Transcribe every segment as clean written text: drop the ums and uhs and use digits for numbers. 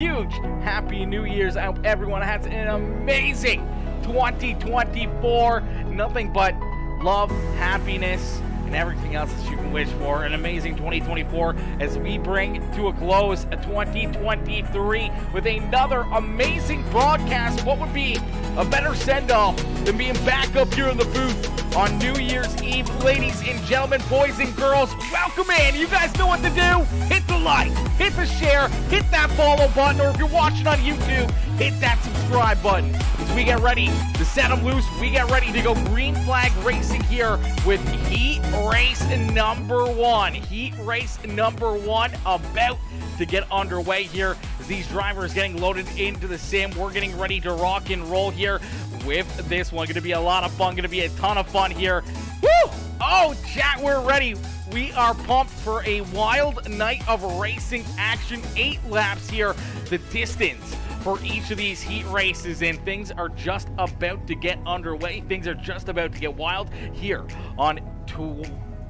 Huge Happy New Year's. I hope everyone has an amazing 2024. Nothing but love, happiness, and everything else that you can wish for. An amazing 2024 as we bring to a close a 2023 with another amazing broadcast. What would be a better send-off than being back up here in the booth on New Year's Eve? Ladies and gentlemen, boys and girls, welcome in. You guys know what to do. Hit the like, hit the share, hit that follow button, or if you're watching on YouTube, hit that subscribe button. As we get ready to set them loose, we get ready to go green flag racing here with Heat Race number 1. Heat Race number 1 about to get underway here as these drivers getting loaded into the sim. We're getting ready to rock and roll here with this one. Going to be a lot of fun, going to be a ton of fun here. Woo! Oh, chat, we're ready. We are pumped for a wild night of racing action. 8 laps here, the distance for each of these heat races, and things are just about to get underway. Things are just about to get wild here on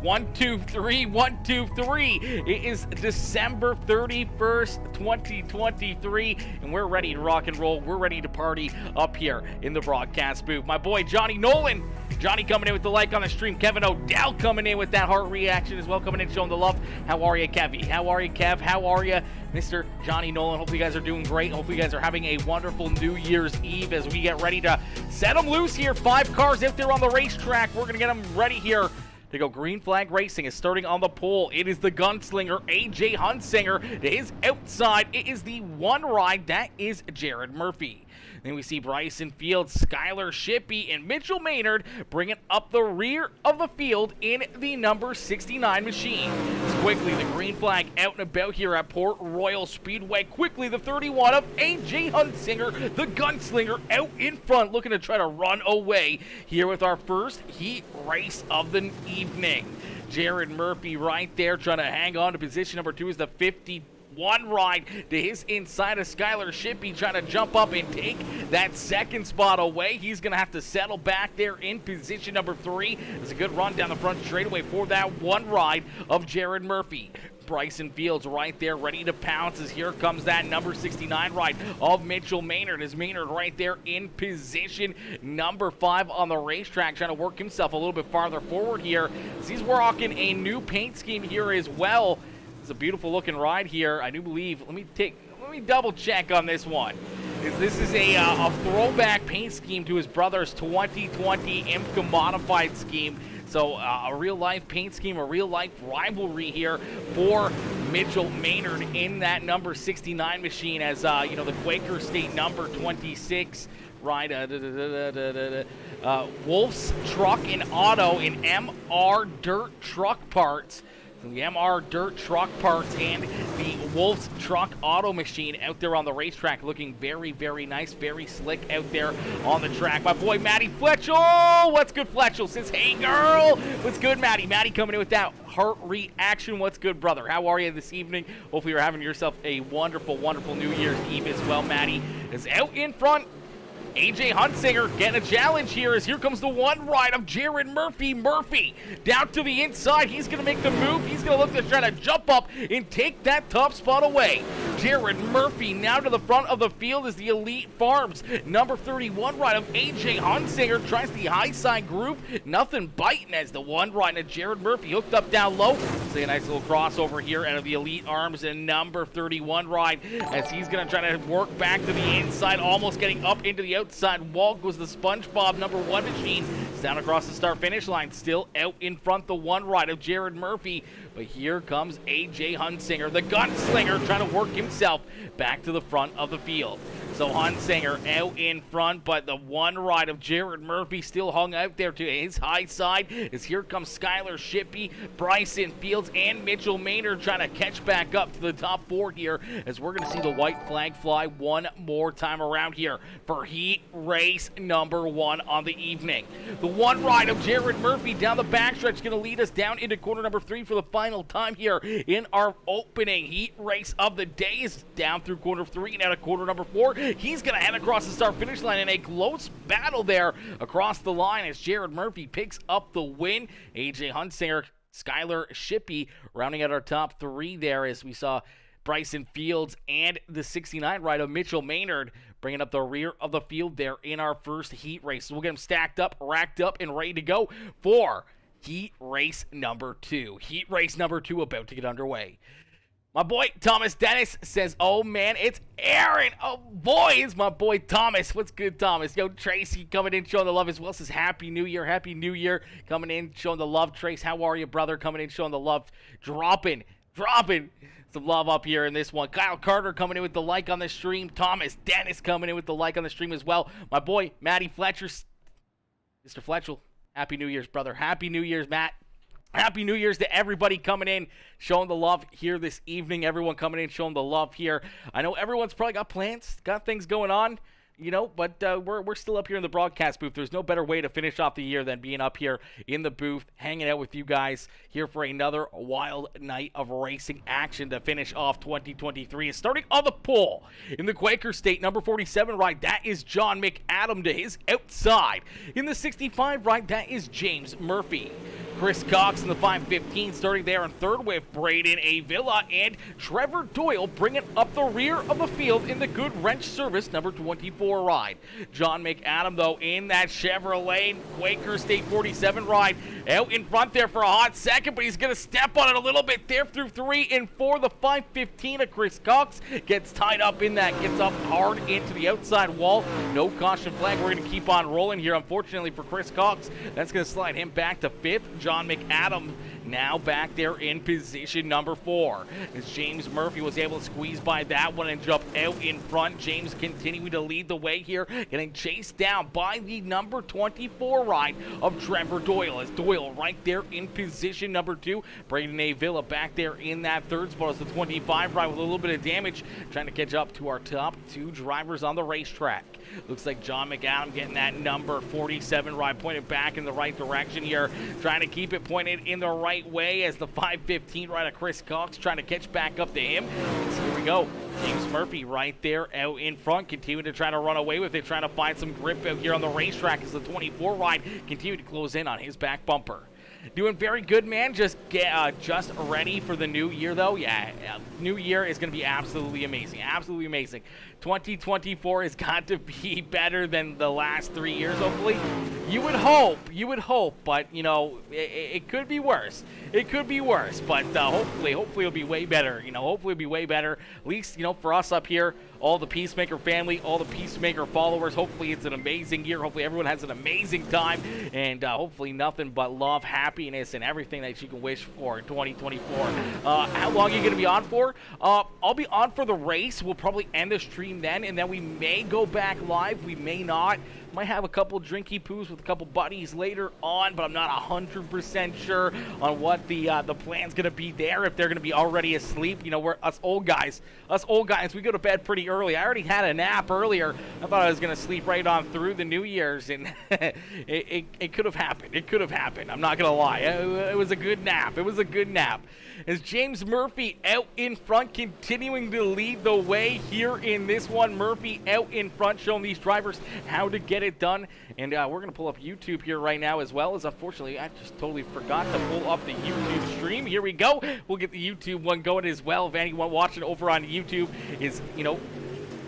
1, 2, 3, 1, 2, 3. It is December 31st, 2023, and we're ready to rock and roll. We're ready to party up here in the broadcast booth. My boy Johnny Nolan, Johnny coming in with the like on the stream. Kevin O'Dell coming in with that heart reaction as well, coming in showing the love. How are you, Kevy? How are you, Kev? How are you, Mr. Johnny Nolan? Hope you guys are doing great. Hope you guys are having a wonderful New Year's Eve as we get ready to set them loose here. 5 cars out there on the racetrack. We're going to get them ready here to go. Green flag racing is starting on the pole. It is the gunslinger, AJ Huntsinger. To his outside, it is the one ride. That is Jared Murphy. Then we see Bryson Fields, Skylar Shippey, and Mitchell Maynard bringing up the rear of the field in the number 69 machine. As quickly, the green flag out and about here at Port Royal Speedway. Quickly, the 31 of AJ Huntsinger, the gunslinger, out in front, looking to try to run away here with our first heat race of the evening. Jared Murphy right there trying to hang on to position number 2 is the 51 ride to his inside of Skylar Shippey, trying to jump up and take that second spot away. He's going to have to settle back there in position number 3. It's a good run down the front straightaway for that one ride of Jared Murphy. Bryson Fields right there ready to pounce as here comes that number 69 ride of Mitchell Maynard. As Maynard right there in position number 5 on the racetrack, trying to work himself a little bit farther forward here as he's rocking a new paint scheme here as well. It's a beautiful looking ride here. I do believe, let me double check on this one. This is a throwback paint scheme to his brother's 2020 IMCA modified scheme. So a real life paint scheme, a real life rivalry here for Mitchell Maynard in that number 69 machine as the Quaker State number 26 ride. Wolf's Truck and Auto in MR Dirt Truck Parts. The MR Dirt Truck Parts and the Wolf's Truck Auto Machine out there on the racetrack, looking very, very nice, very slick out there on the track. My boy Matty Fletchel, what's good, Fletchel? Says, hey girl, what's good, Matty? Matty coming in with that heart reaction. What's good, brother? How are you this evening? Hopefully you're having yourself a wonderful, wonderful New Year's Eve as well. Matty is out in front. AJ Huntsinger getting a challenge here as here comes the one ride of Jared Murphy. Murphy down to the inside. He's going to make the move. He's going to look to try to jump up and take that top spot away. Jared Murphy now to the front of the field is the Elite Farms number 31 ride of AJ Huntsinger. Tries the high side groove. Nothing biting as the one ride of Jared Murphy hooked up down low. See a nice little crossover here out of the Elite Arms and number 31 ride as he's going to try to work back to the inside, almost getting up into the outside wall goes the SpongeBob number 1 machine. It's down across the start finish line, still out in front the one ride of Jared Murphy. But here comes AJ Huntsinger, the gunslinger, trying to work himself back to the front of the field. So Huntsinger out in front, but the one ride of Jared Murphy still hung out there to his high side as here comes Skylar Shippey, Bryson Fields, and Mitchell Maynard trying to catch back up to the top 4 here as we're going to see the white flag fly one more time around here for heat race number 1 on the evening. The one ride of Jared Murphy down the backstretch going to lead us down into corner number 3 for the final time here in our opening heat race of the day. Is down through corner 3 and out of corner number 4. He's going to head across the start finish line in a close battle there across the line as Jared Murphy picks up the win. AJ Huntsinger, Skylar Shippey rounding out our top 3 there as we saw Bryson Fields, and the 69 ride of Mitchell Maynard, bringing up the rear of the field there in our first heat race. So we'll get them stacked up, racked up, and ready to go for heat race number 2. Heat race number 2 about to get underway. My boy Thomas Dennis says, oh man, it's Aaron. Oh boy, it's my boy Thomas. What's good, Thomas? Yo, Tracy coming in showing the love as well. Says Happy New Year. Happy New Year. Coming in showing the love. Trace, how are you, brother? Coming in showing the love. Dropping some love up here in this one. Kyle Carter coming in with the like on the stream. Thomas Dennis coming in with the like on the stream as well. My boy Matty Fletcher. Mr. Fletcher, Happy New Year's, brother. Happy New Year's, Matt. Happy New Year's to everybody coming in, showing the love here this evening. Everyone coming in, showing the love here. I know everyone's probably got plans, got things going on, you know, but we're still up here in the broadcast booth. There's no better way to finish off the year than being up here in the booth, hanging out with you guys here for another wild night of racing action to finish off 2023. And starting on the pole in the Quaker State number 47 ride, that is John McAdam to his outside. In the 65 ride, that is James Murphy. Chris Cox in the 515 starting there in third with Braden Avila, and Trevor Doyle bringing up the rear of the field in the Good Wrench Service number 24 ride. John McAdam, though, in that Chevrolet Quaker State 47 ride, out in front there for a hot second, but he's going to step on it a little bit there through 3 and 4. The 515 of Chris Cox gets tied up in that, gets up hard into the outside wall. No caution flag. We're going to keep on rolling here. Unfortunately for Chris Cox, that's going to slide him back to 5th. John McAdam now back there in position number 4. As James Murphy was able to squeeze by that one and jump out in front. James continuing to lead the way here, getting chased down by the number 24 ride of Trevor Doyle. As Doyle right there in position number 2. Braden Avila back there in that third spot as the 25 ride with a little bit of damage, trying to catch up to our top 2 drivers on the racetrack. Looks like John McAdam getting that number 47 ride pointed back in the right direction here, trying to keep it pointed in the right way as the 515 ride of Chris Cox trying to catch back up to him. So here we go. James Murphy right there out in front, continuing to try to run away with it, trying to find some grip out here on the racetrack as the 24 ride continued to close in on his back bumper. Doing very good, man. Just ready for the new year, though. Yeah, new year is going to be absolutely amazing. Absolutely amazing. 2024 has got to be better than the last 3 years, hopefully. You would hope, but, you know, it could be worse. It could be worse, but hopefully it'll be way better. You know, hopefully it'll be way better. At least, you know, for us up here, all the PeaceMaker family, all the PeaceMaker followers, hopefully it's an amazing year. Hopefully everyone has an amazing time, and hopefully nothing but love, happiness, and everything that you can wish for in 2024. How long are you going to be on for? I'll be on for the race. We'll probably end the stream then, and then we may go back live. We may not. Might have a couple drinky poos with a couple buddies later on, but I'm not 100% sure on what the plan's gonna be there. If they're gonna be already asleep, you know, we're us old guys, we go to bed pretty early. I already had a nap earlier. I thought I was gonna sleep right on through the New Year's, and it could have happened. It could have happened. I'm not gonna lie. It was a good nap. It was a good nap. As James Murphy out in front, continuing to lead the way here in this one. Murphy out in front, showing these drivers how to get it done. And we're going to pull up YouTube here right now, as well as, unfortunately, I just totally forgot to pull up the YouTube stream. Here we go. We'll get the YouTube one going as well. If anyone watching over on YouTube is, you know,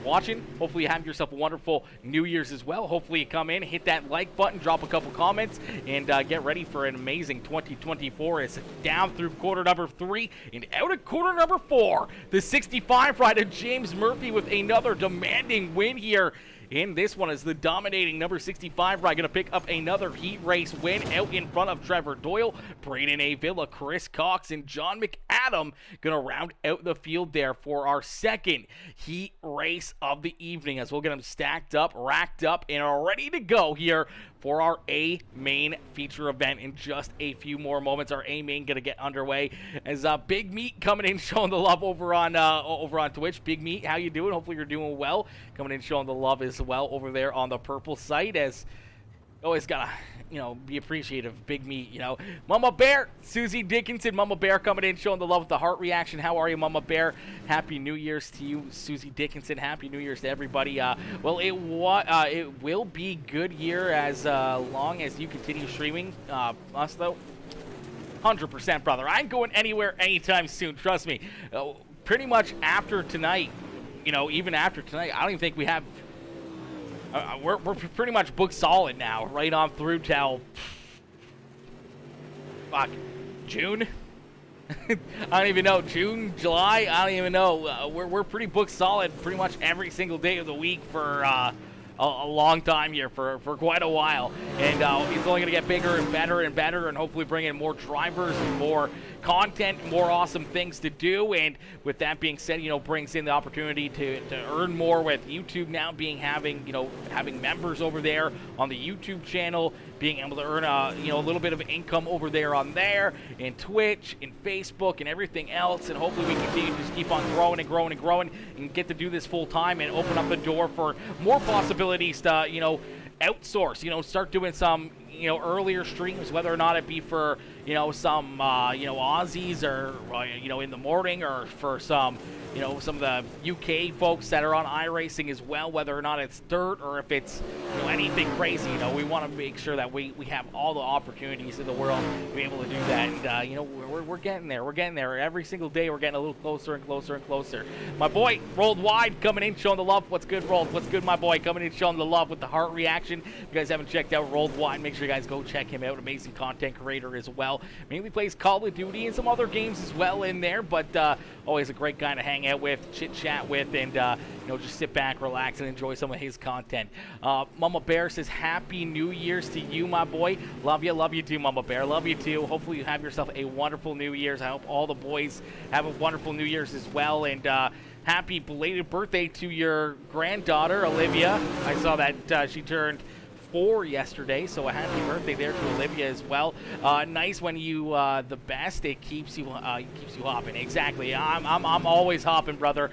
watching, hopefully you have yourself a wonderful New Year's as well. Hopefully you come in, hit that like button, drop a couple comments, and get ready for an amazing 2024. It's down through quarter number 3 and out of quarter number 4. The 65 ride of James Murphy with another demanding win here. In this one is the dominating number 65 ride, going to pick up another heat race win out in front of Trevor Doyle, Braden Avila, Chris Cox, and John McAdam going to round out the field there for our second heat race of the evening, as we'll get them stacked up, racked up, and are ready to go here for our A-Main feature event in just a few more moments. Our A-Main going to get underway as Big Meat coming in, showing the love over on Twitch. Big Meat, how you doing? Hopefully you're doing well. Coming in, showing the love as well over there on the purple site, as always gotta, you know, be appreciative. Big Meat, you know. Mama Bear, Susie Dickinson, Mama Bear coming in, showing the love with the heart reaction. How are you, Mama Bear? Happy New Year's to you, Susie Dickinson. Happy New Year's to everybody. Well, it will be good year as long as you continue streaming us, though. 100%, brother. I ain't going anywhere anytime soon. Trust me. pretty much after tonight, you know, even after tonight, I don't even think we have. We're pretty much booked solid now, right on through till June. I don't even know, June, July. I don't even know. We're pretty booked solid, pretty much every single day of the week for a long time here, for quite a while, and it's only going to get bigger and better, and hopefully bring in more drivers and more content, more awesome things to do. And with that being said, you know, brings in the opportunity to earn more with YouTube now having members over there on the YouTube channel, being able to earn a little bit of income over there on there, and Twitch and Facebook and everything else. And hopefully we continue to just keep on growing and get to do this full time and open up the door for more possibilities to, you know, outsource, you know, start doing some, you know, earlier streams, whether or not it be for, you know, some, you know, Aussies, or, you know, in the morning, or for some, you know, some of the UK folks that are on iRacing as well, whether or not it's dirt or if it's, you know, anything crazy. You know, we want to make sure that we have all the opportunities in the world to be able to do that. And, you know, we're getting there. We're getting there. Every single day we're getting a little closer and closer and closer. My boy, Rolled Wide, coming in, showing the love. What's good, Rolled? What's good, my boy? Coming in, showing the love with the heart reaction. If you guys haven't checked out Rolled Wide, make sure you guys go check him out. Amazing content creator as well. Mainly plays Call of Duty and some other games as well in there, but always a great guy to hang out with, chit chat with, and you know, just sit back, relax, and enjoy some of his content. Mama Bear says Happy New Year's to you, my boy. Love you too, Mama Bear. Love you too. Hopefully you have yourself a wonderful New Year's. I hope all the boys have a wonderful New Year's as well, and happy belated birthday to your granddaughter Olivia. I saw that she turned 4 yesterday, so a happy birthday there to Olivia as well. Nice when you the best, it keeps you hopping. Exactly. I'm always hopping, brother.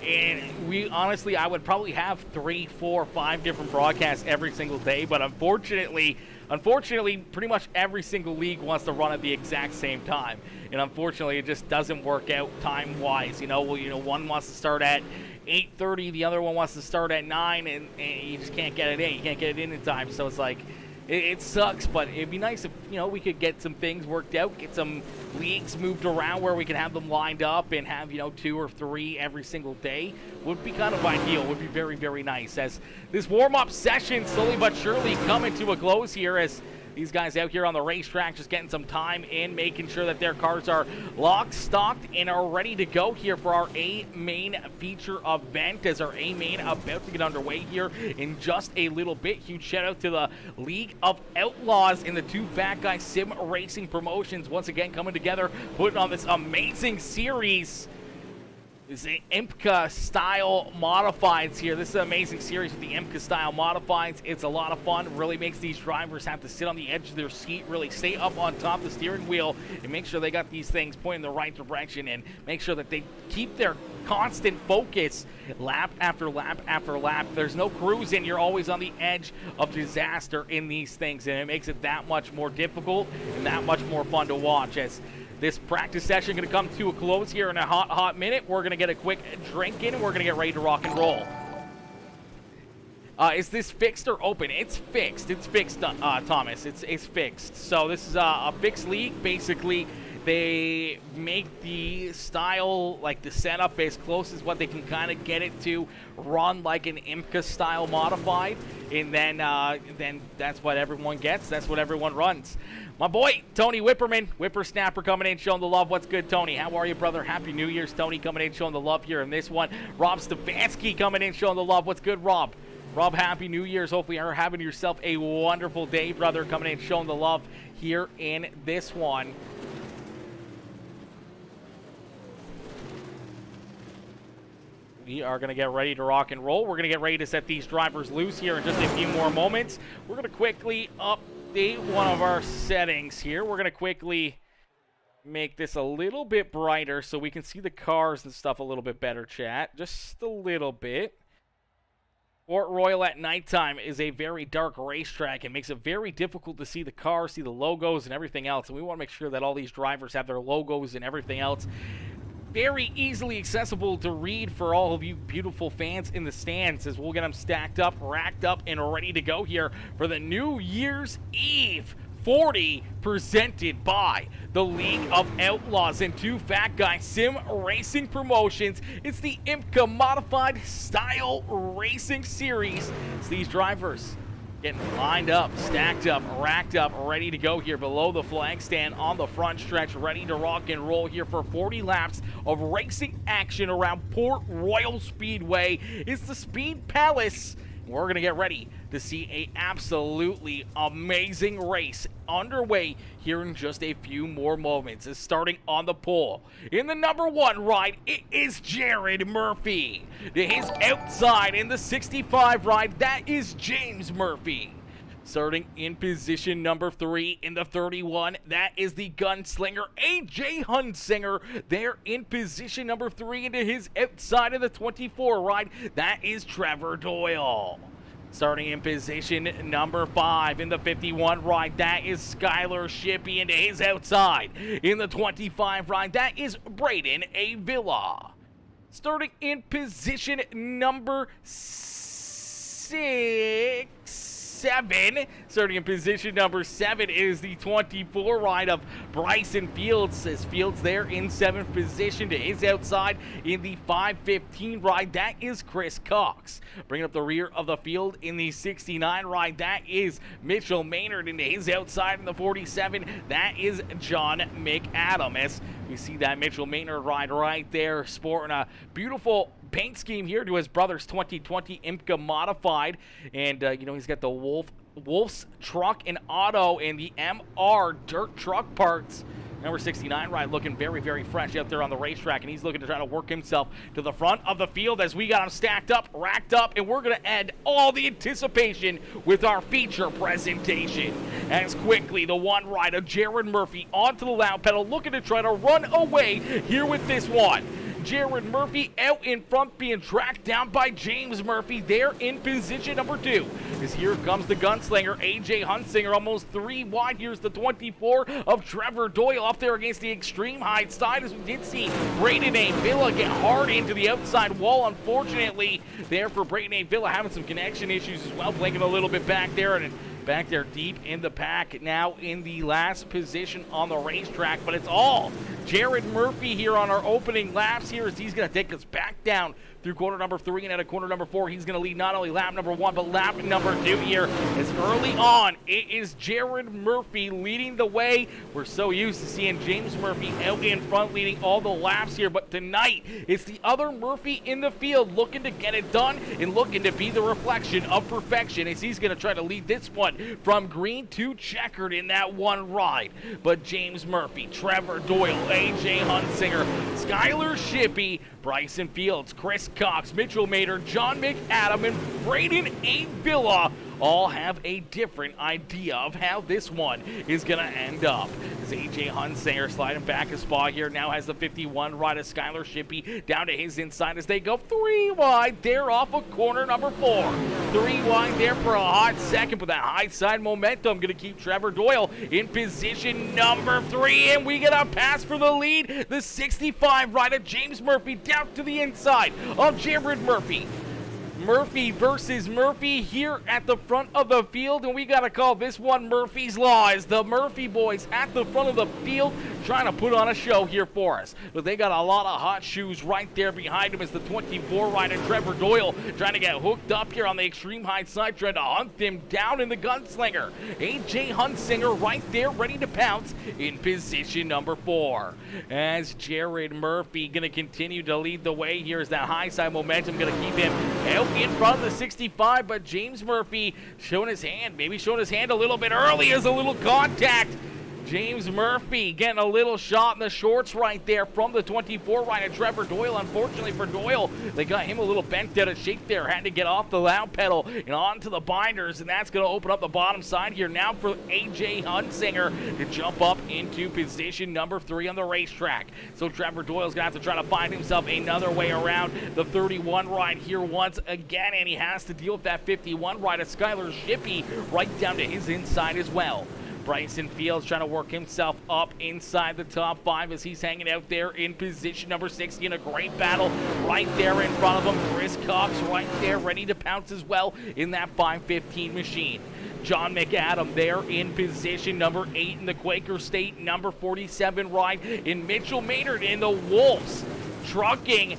And we honestly, I would probably have 3, 4, 5 different broadcasts every single day, but unfortunately, pretty much every single league wants to run at the exact same time, and unfortunately, it just doesn't work out time-wise. You know, one wants to start at 8:30, the other one wants to start at 9, and you just can't get it in. You can't get it in time, so it's like, it sucks, but it'd be nice if, you know, we could get some things worked out, get some leagues moved around where we can have them lined up and have, you know, 2 or 3 every single day. Would be kind of ideal. Would be very, very nice. As this warm-up session slowly but surely coming to a close here, as these guys out here on the racetrack just getting some time in, making sure that their cars are locked, stocked, and are ready to go here for our A-Main feature event, as our A-Main about to get underway here in just a little bit. Huge shout out to the League of Outlaws and the 2 Fat Guy Sim Racing Promotions once again coming together, putting on this amazing series. This is the IMCA style modifieds here. This is an amazing series with the IMCA style modifieds. It's a lot of fun. It really makes these drivers have to sit on the edge of their seat, really stay up on top of the steering wheel, and make sure they got these things pointing in the right direction, and make sure that they keep their constant focus lap after lap after lap. There's no cruising. You're always on the edge of disaster in these things, and it makes it that much more difficult and that much more fun to watch. As this practice session going to come to a close here in a hot minute. We're going to get a quick drink in, and we're going to get ready to rock and roll. Is this fixed or open? It's fixed. It's fixed, Thomas. It's fixed. So this is a fixed league. Basically, they make the style, like the setup, as close as what they can kind of get it to run like an IMCA style modified, and then that's what everyone gets. That's what everyone runs. My boy, Tony Whipperman, Whippersnapper, coming in, showing the love. What's good, Tony? How are you, brother? Happy New Year's, Tony, coming in, showing the love here in this one. Rob Stefanski coming in, showing the love. What's good, Rob? Rob, Happy New Year's. Hopefully you're having yourself a wonderful day, brother, coming in, showing the love here in this one. We are going to get ready to rock and roll. We're going to get ready to set these drivers loose here in just a few more moments. We're going to quickly update one of our settings here. We're going to quickly make this a little bit brighter so we can see the cars and stuff a little bit better, chat. Just a little bit. Port Royal at nighttime is a very dark racetrack. It makes it very difficult to see the cars, see the logos and everything else. And we want to make sure that all these drivers have their logos and everything else very easily accessible to read for all of you beautiful fans in the stands, as we'll get them stacked up, racked up, and ready to go here for the New Year's Eve 40, presented by the League of Outlaws and Two Fat Guys Sim Racing Promotions. It's the IMCA Modified Style Racing Series. It's these drivers getting lined up, stacked up, racked up, ready to go here below the flag stand on the front stretch, ready to rock and roll here for 40 laps of racing action around Port Royal Speedway. It's the Speed Palace. We're going to get ready to see a absolutely amazing race underway here in just a few more moments. It's starting on the pole. In the number 1 ride, it is Jared Murphy. To his outside in the 65 ride, that is James Murphy. Starting in position number 3 in the 31, that is the gunslinger AJ Hunsinger. There in position number 3 into his outside of the 24 ride, that is Trevor Doyle. Starting in position number 5 in the 51 ride, that is Skylar Shippey into his outside. In the 25 ride, that is Braden Avila. Starting in position number 7, starting in position number 7 is the 24 ride of Bryson Fields, as Fields there in 7th position. To his outside in the 515 ride, that is Chris Cox. Bringing up the rear of the field in the 69 ride, that is Mitchell Maynard. Into his outside in the 47, that is John McAdam. As we see that Mitchell Maynard ride right there, sporting a beautiful paint scheme here to his brother's 2020 IMCA Modified. And, he's got the Wolf's Truck and Auto and the MR Dirt Truck Parts. Number 69 ride looking very, very fresh out there on the racetrack, and he's looking to try to work himself to the front of the field as we got him stacked up, racked up, and we're going to end all the anticipation with our feature presentation. As quickly, the 1 ride of Jared Murphy onto the loud pedal, looking to try to run away here with this one. Jared Murphy out in front, being tracked down by James Murphy there in position number 2. As here comes the gunslinger AJ Hunsinger, almost 3 wide. Here's the 24 of Trevor Doyle up there against the extreme high side, as we did see Braden Avila get hard into the outside wall. Unfortunately there for Braden Avila, having some connection issues as well, blinking a little bit back there, and back there deep in the pack, now in the last position on the racetrack. But it's all Jared Murphy here on our opening laps here, as he's going to take us back down through corner number 3 and out of corner number 4. He's going to lead not only lap number 1, but lap number 2 here, as early on it is Jared Murphy leading the way. We're so used to seeing James Murphy out in front leading all the laps here, but tonight it's the other Murphy in the field looking to get it done and looking to be the reflection of perfection, as he's going to try to lead this one from green to checkered in that 1 ride. But James Murphy, Trevor Doyle, AJ Hunsinger, Skylar Shippey, Bryson Fields, Chris Cox, Mitchell Maynard, John McAdam, and Braden Avila all have a different idea of how this one is going to end up. As AJ Hunsinger sliding back a spot here, now has the 51 ride of Skylar Shippey down to his inside as they go 3 wide there off of corner number 4. 3 wide there for a hot second, but that high side momentum going to keep Trevor Doyle in position number 3, and we get a pass for the lead. The 65 ride of James Murphy down to the inside of Jared Murphy. Murphy versus Murphy here at the front of the field, and we got to call this one Murphy's Law, as the Murphy boys at the front of the field trying to put on a show here for us. But they got a lot of hot shoes right there behind him, as the 24 rider Trevor Doyle trying to get hooked up here on the extreme high side, trying to hunt him down in the gunslinger. AJ Hunsinger right there ready to pounce in position number 4. As Jared Murphy going to continue to lead the way here, as that high side momentum going to keep him out in front of the 65, but James Murphy showing his hand, maybe showing his hand a little bit early as a little contact. James Murphy getting a little shot in the shorts right there from the 24 rider Trevor Doyle. Unfortunately for Doyle, they got him a little bent out of shape there. Had to get off the loud pedal and onto the binders, and that's going to open up the bottom side here now for AJ Hunsinger to jump up into position number 3 on the racetrack. So Trevor Doyle's going to have to try to find himself another way around the 31 ride here once again, and he has to deal with that 51 ride of Skylar Shippey right down to his inside as well. Bryson Fields trying to work himself up inside the top 5 as he's hanging out there in position number 60 in a great battle right there in front of him. Chris Cox right there ready to pounce as well in that 515 machine. John McAdam there in position number 8 in the Quaker State number 47 ride, in Mitchell Maynard in the Wolves Trucking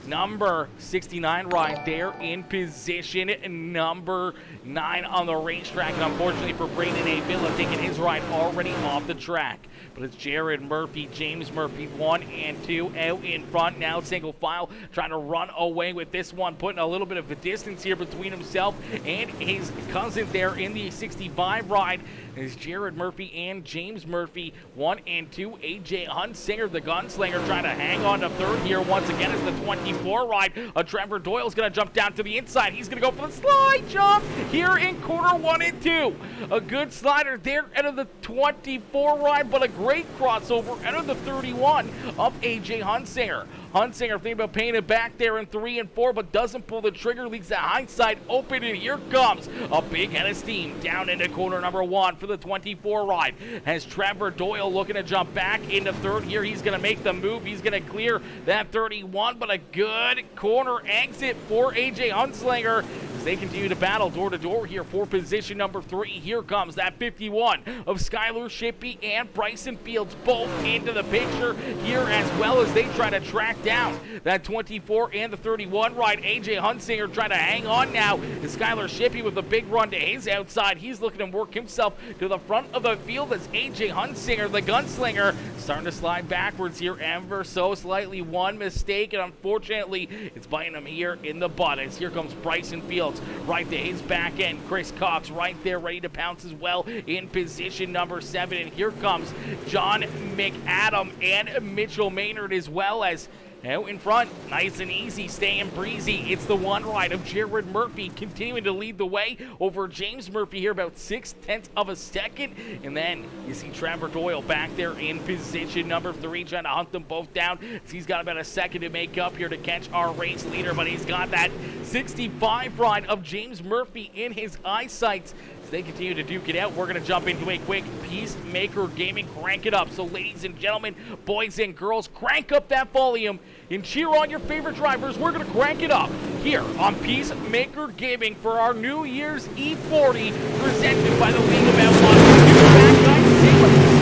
number 69 ride there in position number 9 on the racetrack. And unfortunately for Braden A. Villa, taking his ride already off the track. But it's Jared Murphy, James Murphy, 1 and 2 out in front. Now single file, trying to run away with this one, putting a little bit of a distance here between himself and his cousin there in the 65 ride. Is Jared Murphy and James Murphy, 1 and 2. AJ Hunsinger, the gunslinger, trying to hang on to third here once again as the 24 ride. Trevor Doyle's going to jump down to the inside. He's going to go for the slide jump here in quarter 1 and 2. A good slider there out of the 24 ride, but a great crossover out of the 31 of AJ Hunsinger. Hunsinger thinking about paying it back there in 3 and 4, but doesn't pull the trigger, leaves the hindsight open, and here comes a big head of steam down into corner number 1 for the 24 ride. As Trevor Doyle looking to jump back into third here, he's going to make the move. He's going to clear that 31, but a good corner exit for AJ Hunsinger. They continue to battle door to door here for position number 3. Here comes that 51 of Skylar Shippey and Bryson Fields, both into the picture here, as well as they try to track down that 24 and the 31 ride. AJ Hunsinger trying to hang on now. Skylar Shippey with a big run to his outside. He's looking to work himself to the front of the field as AJ Hunsinger, the gunslinger, starting to slide backwards here ever so slightly. One mistake, and unfortunately, it's biting him here in the butt. As here comes Bryson Fields right to his back end. Chris Cox right there ready to pounce as well in position number 7. And here comes John McAdam and Mitchell Maynard as well, as out in front, nice and easy, staying breezy. It's the 1 ride of Jared Murphy continuing to lead the way over James Murphy here, about 0.6 of a second. And then you see Trevor Doyle back there in position number 3, trying to hunt them both down. He's got about a second to make up here to catch our race leader, but he's got that 65 ride of James Murphy in his eyesight. As they continue to duke it out, we're going to jump into a quick PeaceMaker Gaming crank it up. So ladies and gentlemen, boys and girls, crank up that volume and cheer on your favorite drivers. We're going to crank it up here on PeaceMaker Gaming for our New Year's E40, presented by the League of Outlaws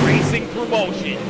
Racing Promotions.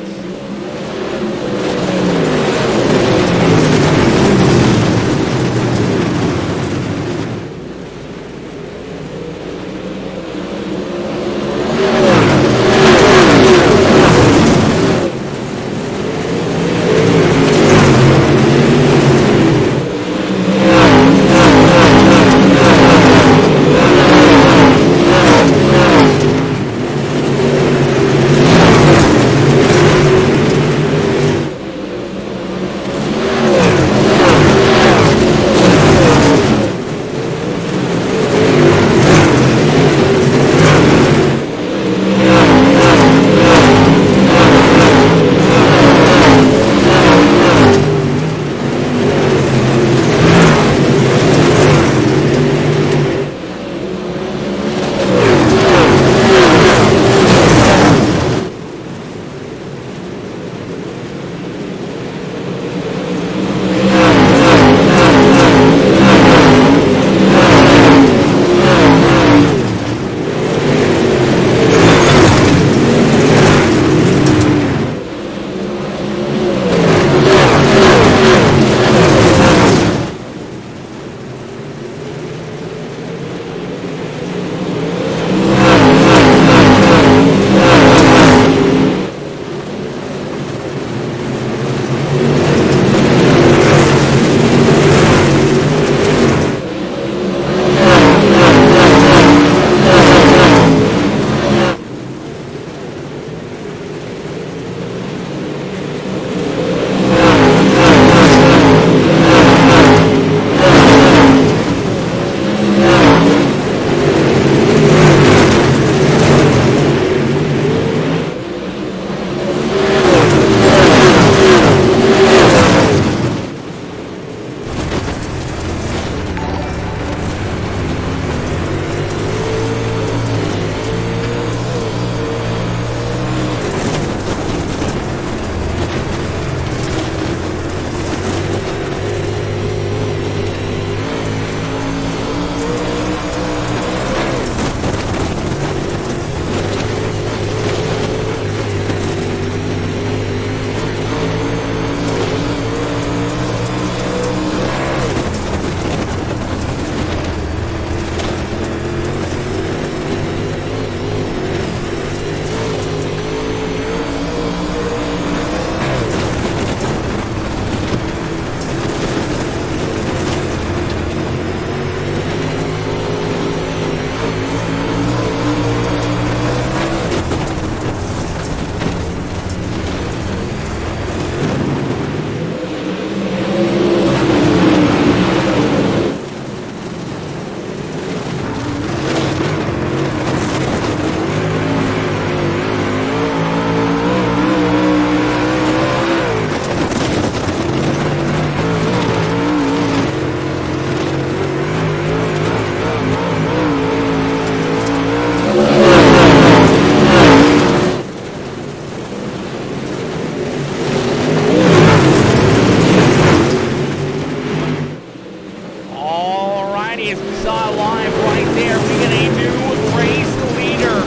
saw live right there. We get a new race leader.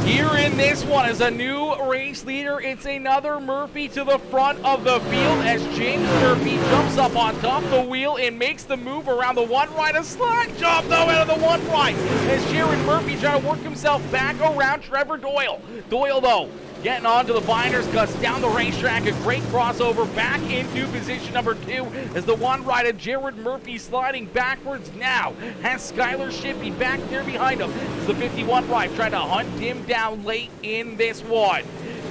Here in this one is a new race leader. It's another Murphy to the front of the field as James Murphy jumps up on top of the wheel and makes the move around the one right. A slide job though out of the one right as Jared Murphy trying to work himself back around Trevor Doyle. Doyle though getting onto the binders, cuts down the racetrack, a great crossover back into position number 2 as the one-righted Jared Murphy sliding backwards now has Skylar Shippey back there behind him as the 51 right trying to hunt him down late in this one.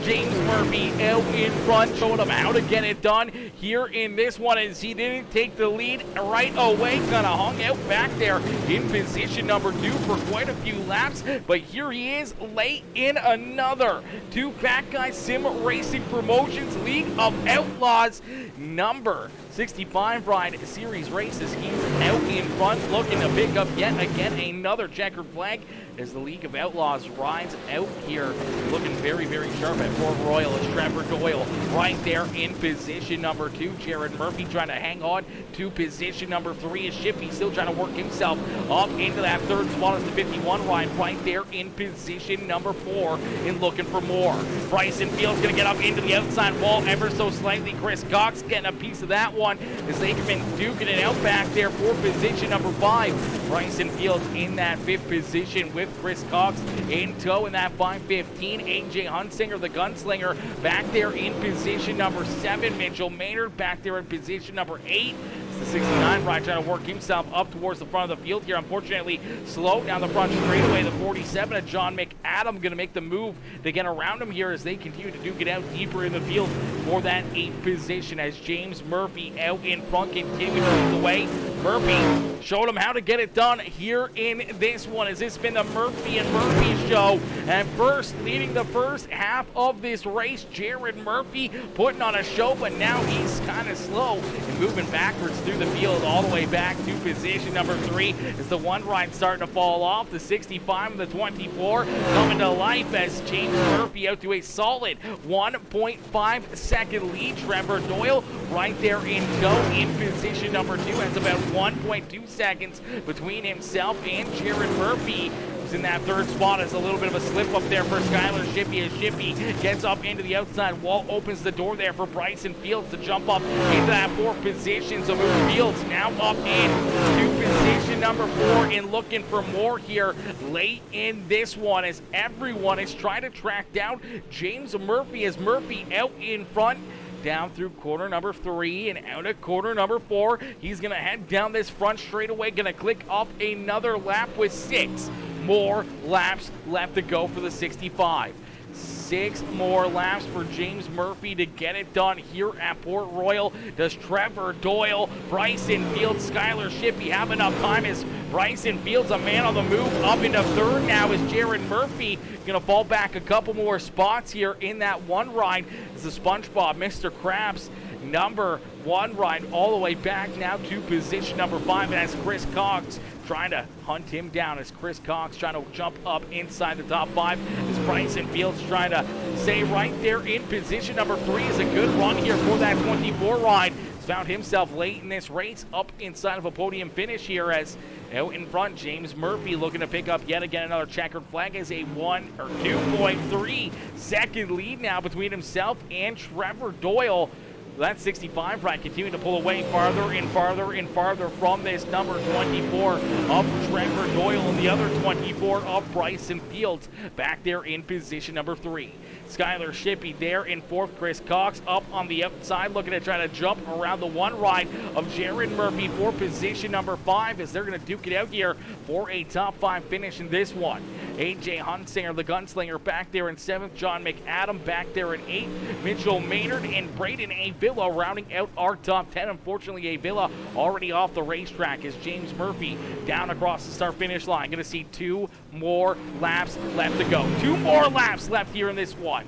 James Murphy out in front, showing him how to get it done here in this one as he didn't take the lead right away, kind of hung out back there in position number 2 for quite a few laps, but here he is late in another 2 Fat Guy Sim Racing Promotions League of Outlaws number 65 ride series races. He's out in front looking to pick up yet again another checkered flag as the League of Outlaws rides out here looking very, very sharp at Port Royal as Trevor Doyle right there in position number 2. Jared Murphy trying to hang on to position number 3 as Shippey still trying to work himself up into that 3rd spot as the 51 ride right there in position number 4 and looking for more. Bryson Fields going to get up into the outside wall ever so slightly. Chris Cox getting a piece of that one as they've been duking it out back there for position number 5. Bryson Fields in that 5th position with Chris Cox in tow in that 515. AJ Hunsinger, the gunslinger, back there in position number 7. Mitchell Maynard back there in position number 8. The 69 ride trying to work himself up towards the front of the field here. Unfortunately, slow down the front straightaway. The 47 of John McAdam going to make the move to get around him here as they continue to duke it out deeper in the field for that 8th position as James Murphy out in front continuing to lead the way. Murphy showed him how to get it done here in this one as it's been the Murphy and Murphy show. And first, leading the first half of this race, Jared Murphy putting on a show, but now he's kind of slow and moving backwards through the field all the way back to position number 3 as the one ride starting to fall off. The 65 and the 24 coming to life as James Murphy out to a solid 1.5 second lead. Trevor Doyle right there in tow in position number 2. That's about 1.2 seconds between himself and Jared Murphy. In that 3rd spot is a little bit of a slip up there for Skylar Shippey as Shippey gets up into the outside wall, opens the door there for Bryson Fields to jump up into that 4th position. So move Fields now up into position number 4 and looking for more here late in this one as everyone is trying to track down James Murphy as Murphy out in front. Down through corner number 3 and out of corner number 4. He's going to head down this front straightaway, going to click off another lap with 6 more laps left to go for the 65. 6 more laps for James Murphy to get it done here at Port Royal. Does Trevor Doyle, Bryson Fields, Skylar Shippey have enough time as Bryson Fields a man on the move up into 3rd now is Jared Murphy going to fall back a couple more spots here in that one ride as the SpongeBob Mr. Krabs number 1 ride all the way back now to position number 5 and as Chris Cox trying to hunt him down as Chris Cox trying to jump up inside the top 5 as Bryson Fields trying to stay right there in position number 3 is a good run here for that 24 ride. He's found himself late in this race up inside of a podium finish here as out in front James Murphy looking to pick up yet again another checkered flag as a 1 or 2.3 second lead now between himself and Trevor Doyle. That 65 ride continuing to pull away farther and farther and farther from this number 24 of Trevor Doyle and the other 24 of Bryson Fields back there in position number 3. Skylar Shippey there in 4th. Chris Cox up on the outside looking to try to jump around the one ride of Jared Murphy for position number 5 as they're going to duke it out here for a top 5 finish in this one. AJ Hunsinger, the gunslinger, back there in 7th. John McAdam back there in 8th. Mitchell Maynard and Braden Avila rounding out our top 10. Unfortunately, Avila already off the racetrack as James Murphy down across the start-finish line. Going to see 2 more laps left to go. 2 more laps left here in this one.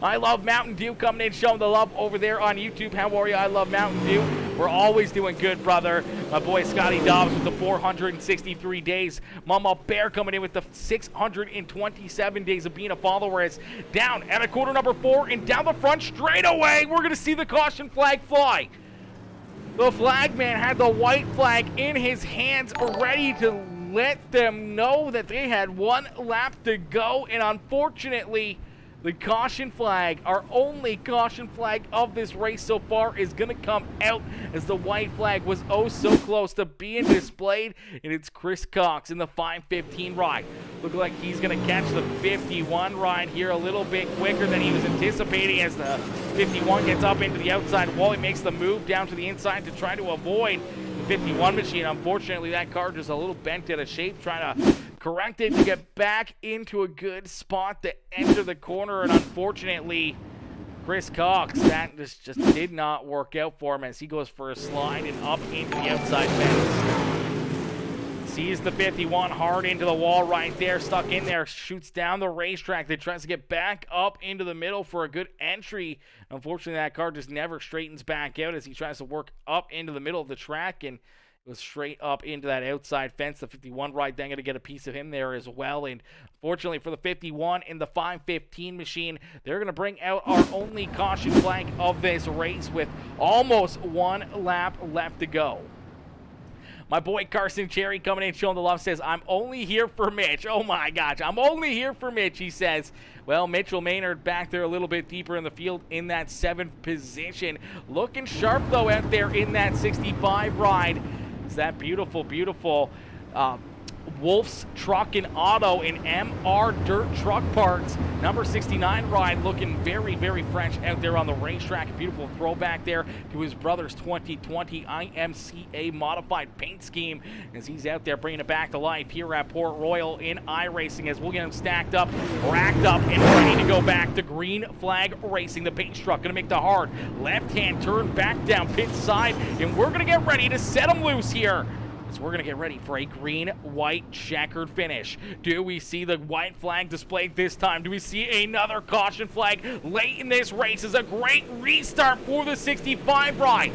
I Love Mountain Dew coming in, showing the love over there on YouTube. How are you? I Love Mountain Dew. We're always doing good, brother. My boy Scotty Dobbs with the 463 days. Mama Bear coming in with the 627 days of being a follower. It's down at a quarter number 4 and down the front straight away. We're going to see the caution flag fly. The flag man had the white flag in his hands, ready to let them know that they had one lap to go, and unfortunately, the caution flag, our only caution flag of this race so far, is going to come out as the white flag was oh so close to being displayed, and it's Chris Cox in the 5:15 ride. Looking like he's going to catch the 51 ride here a little bit quicker than he was anticipating as the 51 gets up into the outside wall. He makes the move down to the inside to try to avoid the 51 machine. Unfortunately, that car just a little bent out of shape, trying to correct it to get back into a good spot to enter the corner, and unfortunately, Chris Cox, that just did not work out for him as he goes for a slide and up into the outside fence. Sees the 51 hard into the wall right there, stuck in there, shoots down the racetrack. Then tries to get back up into the middle for a good entry. Unfortunately, that car just never straightens back out as he tries to work up into the middle of the track, and goes straight up into that outside fence. The 51 ride then going to get a piece of him there as well. And fortunately for the 51 in the 5:15 machine, they're going to bring out our only caution flag of this race with almost one lap left to go. My boy Carson Cherry coming in showing the love says, I'm only here for Mitch. Oh my gosh, I'm only here for Mitch, he says. Well, Mitchell Maynard back there a little bit deeper in the field in that 7th position. Looking sharp though out there in that 65 ride. It's that beautiful, beautiful Wolf's Truck and Auto in MR Dirt Truck Parts. Number 69 ride looking very, very fresh out there on the racetrack. A beautiful throwback there to his brother's 2020 IMCA modified paint scheme as he's out there bringing it back to life here at Port Royal in iRacing as we'll get him stacked up, racked up, and ready to go back to green flag racing. The paint truck going to make the hard left-hand turn back down pit side, and we're going to get ready to set him loose here. So we're going to get ready for a green-white checkered finish. Do we see the white flag displayed this time? Do we see another caution flag late in this race? Is a great restart for the 65 ride.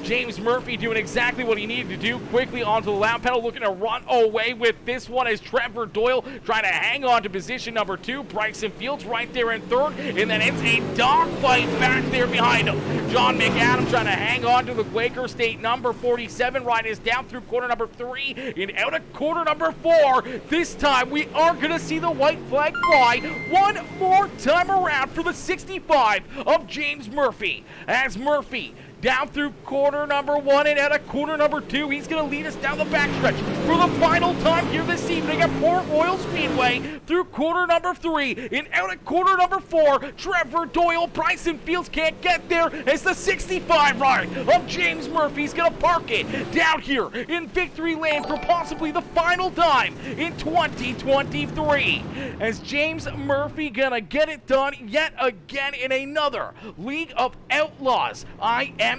James Murphy doing exactly what he needed to do, quickly onto the lap pedal, looking to run away with this one as Trevor Doyle trying to hang on to position number 2. Bryson Fields right there in 3rd, and then it's a dogfight back there behind him. John McAdam trying to hang on to the Quaker State number 47 ride is down through corner number 3 and out of corner number 4. This time we are going to see the white flag fly one more time around for the 65 of James Murphy. As Murphy down through corner number 1 and out of corner number 2. He's going to lead us down the backstretch for the final time here this evening at Port Royal Speedway through corner number 3 and out of corner number 4. Trevor Doyle, Bryson Fields can't get there as the 65 ride of James Murphy's going to park it down here in victory lane for possibly the final time in 2023. As James Murphy going to get it done yet again in another League of Outlaws IMCA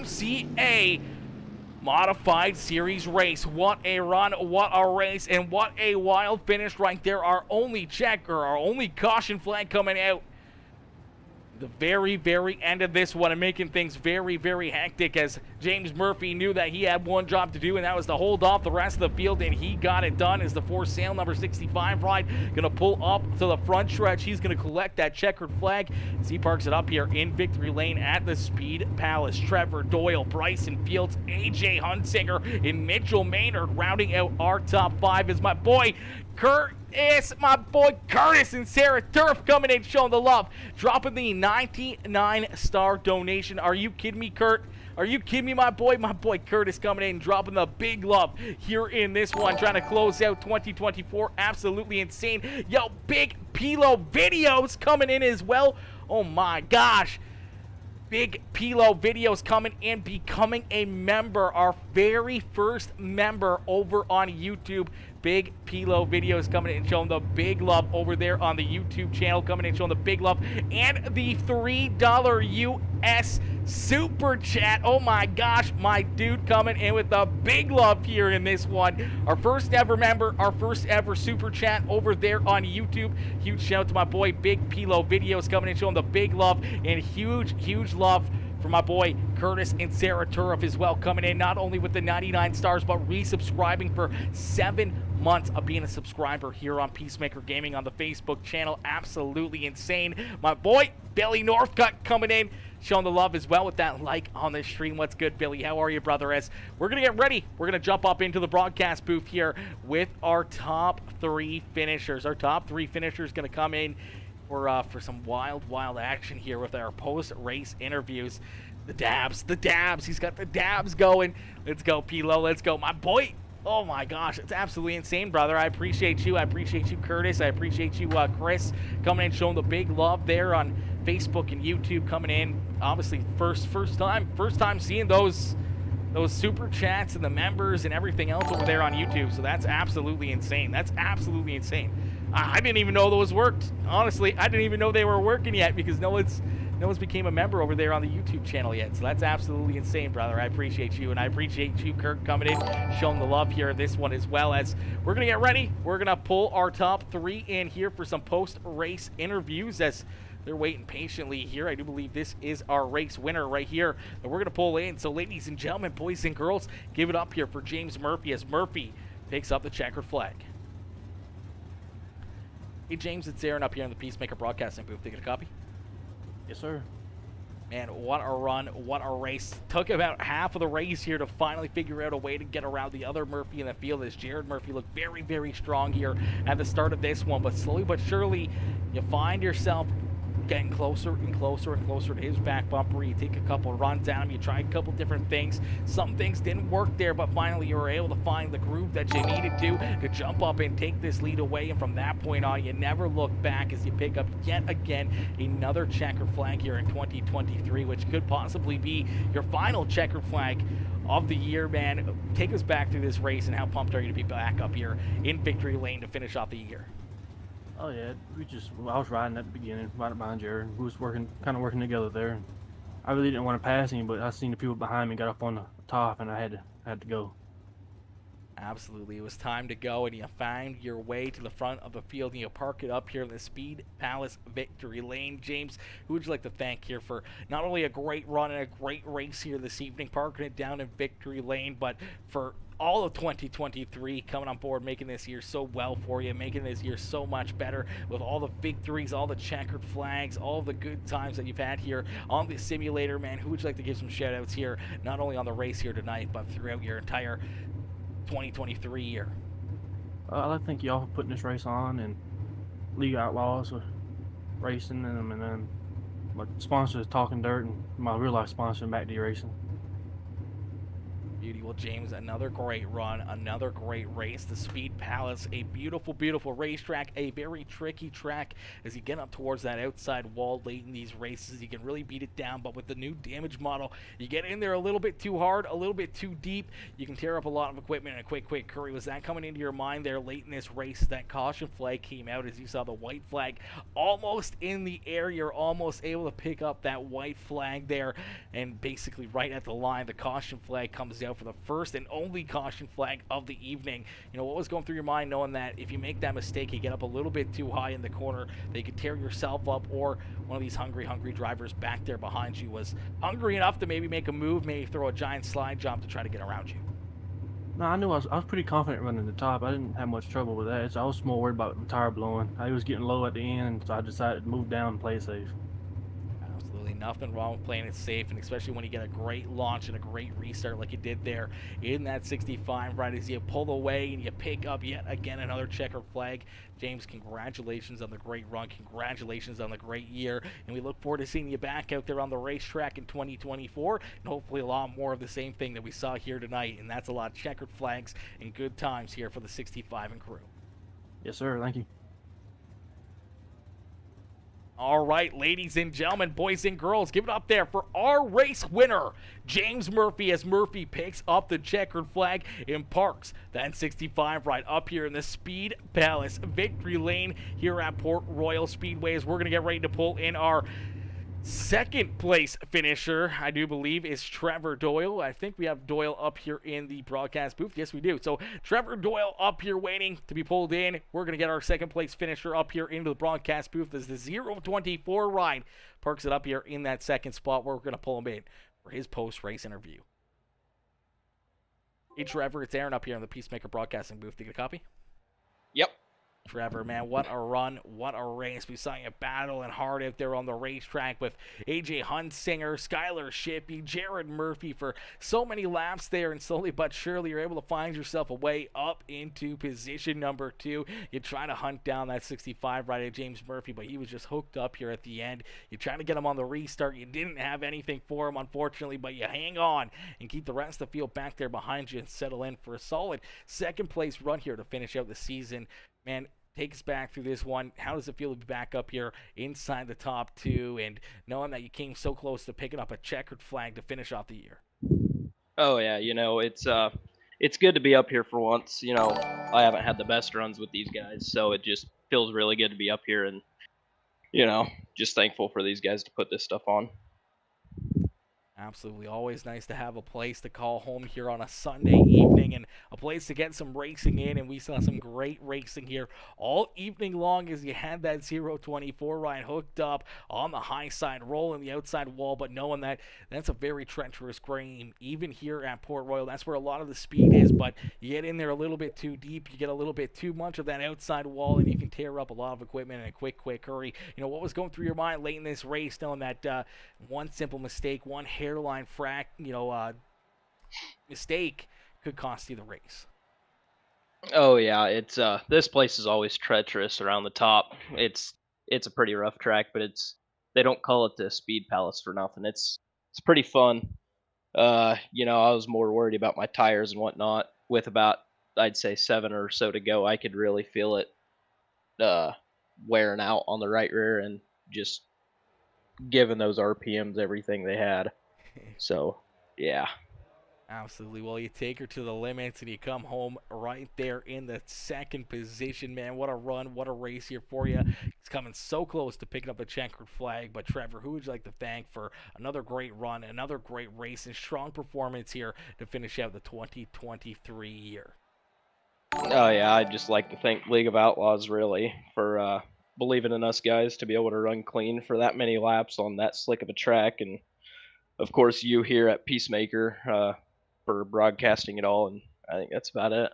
modified series race. What a run, what a race, and what a wild finish right there. Our only checker, our only caution flag coming out the very, very end of this one and making things very, very hectic as James Murphy knew that he had one job to do, and that was to hold off the rest of the field, and he got it done as the for sale number 65 ride going to pull up to the front stretch. He's going to collect that checkered flag as he parks it up here in victory lane at the Speed Palace. Trevor Doyle, Bryson Fields, AJ Hunsinger, and Mitchell Maynard rounding out our top 5 is my boy Curtis and Sarah Turf coming in showing the love, dropping the 99-star donation. Are you kidding me, Kurt? Are you kidding me, my boy? My boy Curtis coming in, dropping the big love here in this one, trying to close out 2024. Absolutely insane. Yo, Big Pilo Videos coming in as well. Oh my gosh. Big Pilo Videos coming in, becoming a member, our very first member over on YouTube. Big Pilo Videos coming in and showing the big love over there on the YouTube channel, coming in and showing the big love, and the $3 US Super Chat. Oh my gosh, my dude coming in with the big love here in this one. Our first ever member, our first ever Super Chat over there on YouTube. Huge shout out to my boy Big Pilo Videos coming in and showing the big love, and huge love for my boy Curtis and Sarah Turf as well, coming in not only with the 99 stars, but resubscribing for 7 months of being a subscriber here on Peacemaker Gaming on the Facebook channel. Absolutely insane. My boy Billy Northcutt coming in, showing the love as well with that like on the stream. What's good, Billy? How are you, brother? As we're going to get ready, we're going to jump up into the broadcast booth here with our top 3 finishers. Our top 3 finishers going to come in for some wild action here with our post-race interviews. The dabs. He's got the dabs going. Let's go, P-Lo. Let's go, my boy. Oh my gosh, it's absolutely insane, brother. I appreciate you. I appreciate you, Curtis. I appreciate you, Chris, coming in, showing the big love there on Facebook and YouTube, coming in. Obviously, first time seeing those super chats and the members and everything else over there on YouTube. So that's absolutely insane. That's absolutely insane. I didn't even know those worked. Honestly, I didn't even know they were working yet because no one's became a member over there on the YouTube channel yet. So that's absolutely insane, brother. I appreciate you, and I appreciate you, Kirk, coming in, showing the love here. This one as well. As we're going to get ready, we're going to pull our top 3 in here for some post-race interviews as they're waiting patiently here. I do believe this is our race winner right here that we're going to pull in. So ladies and gentlemen, boys and girls, give it up here for James Murphy as Murphy picks up the checkered flag. Hey, James, it's Aaron up here in the Peacemaker Broadcasting booth. Taking a copy? Yes, sir. Man, what a run, what a race. Took about half of the race here to finally figure out a way to get around the other Murphy in the field, as Jared Murphy looked very strong here at the start of this one. But slowly but surely, you find yourself getting closer and closer to his back bumper. You take a couple runs down, you try a couple different things. Some things didn't work there, but finally you were able to find the groove that you needed to jump up and take this lead away. And from that point on, you never look back as you pick up yet again another checkered flag here in 2023, which could possibly be your final checkered flag of the year, man. Take us back through this race, and how pumped are you to be back up here in victory lane to finish off the year? Oh yeah, I was riding at the beginning, right behind Jared. We was kind of working together there. I really didn't want to pass him, but I seen the people behind me got up on the top, and I had to go. Absolutely, it was time to go, and you found your way to the front of the field, and you park it up here in the Speed Palace victory lane. James, who would you like to thank here for not only a great run and a great race here this evening, parking it down in victory lane, but for all of 2023 coming on board, making this year so well for you, making this year so much better with all the victories, all the checkered flags, all the good times that you've had here on the simulator, man. Who would you like to give some shout outs here, not only on the race here tonight, but throughout your entire 2023 year? I'd like to thank y'all for putting this race on, and League Outlaws for racing them, and then my sponsors, Talking Dirt, and my real life sponsor, Back to Racing. Beauty. Well, James, another great run, another great race. The Speed Palace, a beautiful racetrack, a very tricky track. As you get up towards that outside wall late in these races, you can really beat it down, but with the new damage model, you get in there a little bit too hard, a little bit too deep, you can tear up a lot of equipment in a quick hurry. Was that coming into your mind there late in this race? That caution flag came out as you saw the white flag almost in the air. You're almost able to pick up that white flag there, and basically right at the line, the caution flag comes out for the first and only caution flag of the evening. You know, what was going through your mind knowing that if you make that mistake, you get up a little bit too high in the corner, that you could tear yourself up, or one of these hungry drivers back there behind you was hungry enough to maybe make a move, maybe throw a giant slide jump to try to get around you? No, I knew I was pretty confident running the top. I didn't have much trouble with that. So I was more worried about the tire blowing. I was getting low at the end, so I decided to move down and play safe. Nothing wrong with playing it safe, and especially when you get a great launch and a great restart like you did there in that 65, right as you pull away and you pick up yet again another checkered flag. James, congratulations on the great run, congratulations on the great year, and we look forward to seeing you back out there on the racetrack in 2024, and hopefully a lot more of the same thing that we saw here tonight, and that's a lot of checkered flags and good times here for the 65 and crew. Yes, sir. Thank you. All right, ladies and gentlemen, boys and girls, give it up there for our race winner, James Murphy, as Murphy picks up the checkered flag and parks that 65 right up here in the Speed Palace victory lane here at Port Royal Speedway. As we're going to get ready to pull in our Second place finisher, I do believe, is Trevor Doyle. I think we have Doyle up here in the broadcast booth. Yes, we do. So Trevor Doyle up here waiting to be pulled in. We're going to get our second place finisher up here into the broadcast booth as the 024 ride parks it up here in that second spot where we're going to pull him in for his post-race interview. Hey, Trevor, it's Aaron up here in the PeaceMaker broadcasting booth. Do you get a copy? Yep. Trevor, man, what a run, what a race. We saw you battling hard out there on the racetrack with AJ Hunsinger, Skylar Shippey, Jared Murphy for so many laps there, and slowly but surely you're able to find yourself a way up into position number 2. You try to hunt down that 65 right at James Murphy, but he was just hooked up here at the end. You try to get him on the restart. You didn't have anything for him, unfortunately, but you hang on and keep the rest of the field back there behind you and settle in for a solid second place run here to finish out the season. Man, take us back through this one. How does it feel to be back up here inside the top 2 and knowing that you came so close to picking up a checkered flag to finish off the year? Oh yeah, it's good to be up here for once. I haven't had the best runs with these guys, so it just feels really good to be up here and just thankful for these guys to put this stuff on. Absolutely. Always nice to have a place to call home here on a Sunday evening and a place to get some racing in. And we saw some great racing here all evening long as you had that 024 ride hooked up on the high side, rolling the outside wall, but knowing that that's a very treacherous green. Even here at Port Royal, that's where a lot of the speed is, but you get in there a little bit too deep, you get a little bit too much of that outside wall, and you can tear up a lot of equipment in a quick hurry. What was going through your mind late in this race, knowing that one simple mistake, one hairline mistake could cost you the race? Oh yeah, it's this place is always treacherous around the top. It's a pretty rough track, but they don't call it the Speed Palace for nothing. It's pretty fun. I was more worried about my tires and whatnot. With about, I'd say, 7 or so to go, I could really feel it wearing out on the right rear and just giving those RPMs everything they had. So, yeah. Absolutely. Well, you take her to the limits and you come home right there in the second position, man. What a run, what a race here for you. It's coming so close to picking up the checkered flag. But, Trevor, who would you like to thank for another great run, another great race, and strong performance here to finish out the 2023 year? Oh, yeah, I'd just like to thank League of Outlaws, really, for believing in us guys to be able to run clean for that many laps on that slick of a track. And, of course, you here at PeaceMaker for broadcasting it all, and I think that's about it.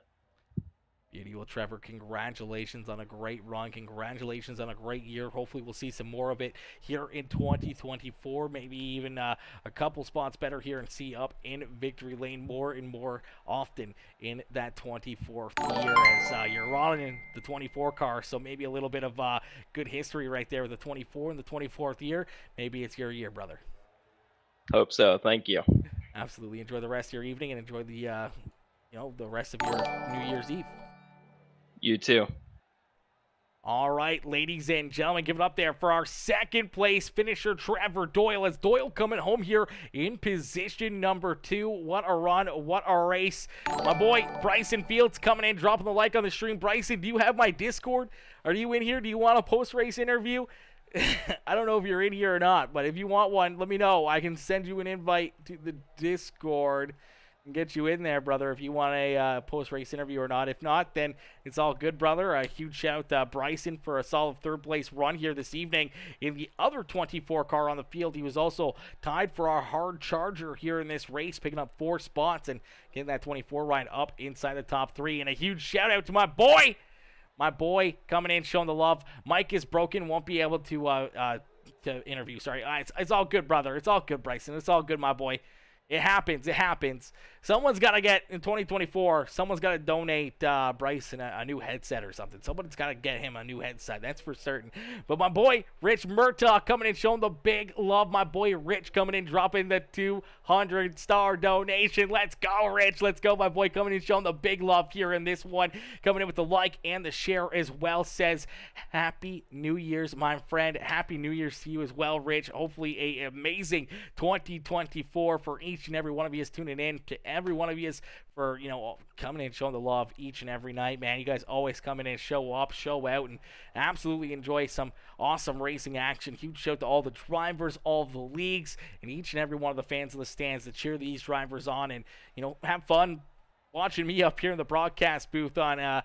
Beauty. Well, Trevor, congratulations on a great run. Congratulations on a great year. Hopefully we'll see some more of it here in 2024, maybe even a couple spots better here and see up in victory lane more and more often in that 24th year as you're running the 24 car, so maybe a little bit of good history right there with the 24 and the 24th year. Maybe it's your year, brother. Hope so. Thank you. Absolutely. Enjoy the rest of your evening and enjoy the the rest of your New Year's Eve. You too. All right, ladies and gentlemen, give it up there for our second place finisher, Trevor Doyle, as Doyle coming home here in position number 2. What a run, what a race. My boy Bryson Fields coming in, dropping the like on the stream. Bryson, do you have my Discord? Are you in here? Do you want a post-race interview? I don't know if you're in here or not, but if you want one, let me know. I can send you an invite to the Discord and get you in there, brother, if you want a post-race interview or not. If not, then it's all good, brother. A huge shout out Bryson for a solid third-place run here this evening. In the other 24 car on the field, he was also tied for our hard charger here in this race, picking up 4 spots and getting that 24 ride up inside the top 3. And a huge shout out to my boy! My boy coming in, showing the love. Mike is broken, won't be able to interview. Sorry, it's all good, brother. It's all good, Bryson. It's all good, my boy. It happens. It happens. Someone's got to get, in 2024, someone's got to donate Bryson a new headset or something. Someone's got to get him a new headset. That's for certain. But my boy, Rich Murtaugh, coming in, showing the big love. My boy, Rich, coming in, dropping the 200-star donation. Let's go, Rich. Let's go, my boy, coming in, showing the big love here in this one. Coming in with the like and the share as well. Says, Happy New Year's, my friend. Happy New Year's to you as well, Rich. Hopefully, an amazing 2024 for each each and every one of you is tuning in, to every one of you is for, coming in, showing the love each and every night, man. You guys always come in and show up, show out, and absolutely enjoy some awesome racing action. Huge shout to all the drivers, all the leagues, and each and every one of the fans in the stands that cheer these drivers on and, have fun watching me up here in the broadcast booth on,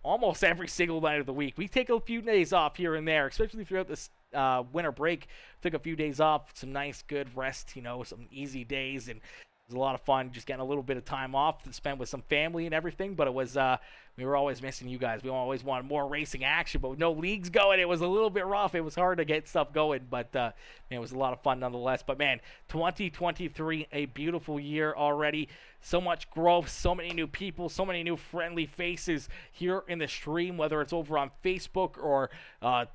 almost every single night of the week. We take a few days off here and there, especially throughout this winter break. Took a few days off, some nice, good rest, some easy days, and it was a lot of fun just getting a little bit of time off to spend with some family and everything. But it was, we were always missing you guys. We always wanted more racing action, but with no leagues going, it was a little bit rough. It was hard to get stuff going, but man, it was a lot of fun nonetheless. But man, 2023, a beautiful year already. So much growth, so many new people, so many new friendly faces here in the stream, whether it's over on Facebook or